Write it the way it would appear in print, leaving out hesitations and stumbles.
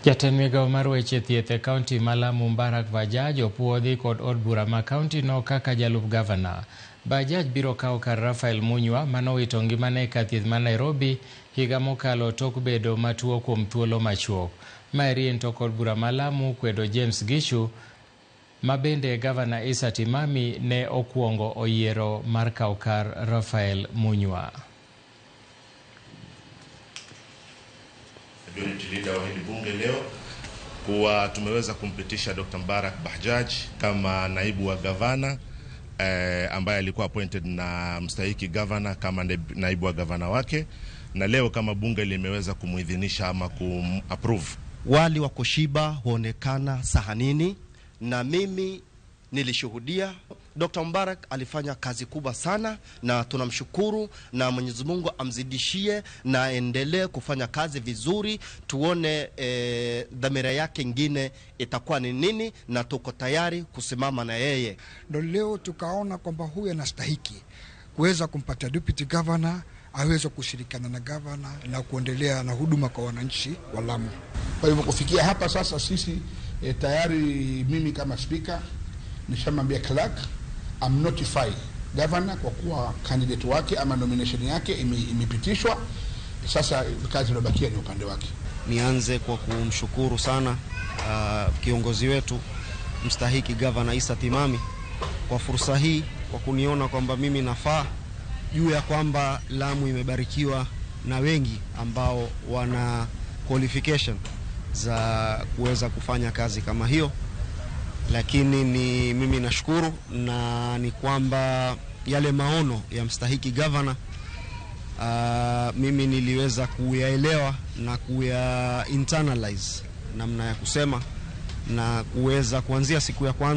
Jatend migao mar weche thieth e kaunti ma Lamu Mbarak Bajaj opuodhi kod od bura ma kaunti no kaka jalup gavana. Bajaj biro kawo kar Raphael Munywa manowito ngimane ka thieth ma Nairobi higa mokalo tok bedo matuo kuom thuolo machuok. Maeri en tok od bura ma Lamu kwedo James Gishu ma bende gavana Issa Timami ne okuongo oyiero mar kawo kar Raphael Munywa. Leader wa hili bunge leo kuwa tumeweza kumpitisha Dr. Mbarak Bajaj kama naibu wa gavana ambaye alikuwa appointed na mstahiki gavana kama naibu wa gavana wake, na leo kama bunge limeweza kumuidhinisha ama kumapprove. Wali wa kushiba huonekana sahanini, na mimi nilishuhudia. Dr. Mbarak alifanya kazi kubwa sana na tunamshukuru, na Mwenyezi Mungu amzidishie na endelee kufanya kazi vizuri. Tuone dhamira yake nyingine itakuwa ni nini, na tuko tayari kusimama na yeye. Ndio leo tukaona kwamba huyu anastahiki kuweza kumpata deputy governor, aweze kushirikiana na governor na kuendelea na huduma kwa wananchi wa Lamu. Kwa hivyo kufikia hapa sasa sisi tayari, mimi kama speaker nishamwambia clerk I'm notify governor kwa kuwa candidate wake ama nomination yake imepitishwa. Sasa kazi iliyobakia ni upande wake. Nianze kwa kumshukuru sana kiongozi wetu mstahiki governor Issa Timami kwa fursa hii, kwa kuniona kwamba mimi nafaa, juu ya kwamba Lamu imebarikiwa na wengi ambao wana qualification za kuweza kufanya kazi kama hiyo. Lakini ni mimi nashukuru, na ni kwamba yale maono ya mstahiki governor mimi niliweza kuyaelewa na kuya internalize namna ya kusema, na kuweza kuanzia siku ya kwanza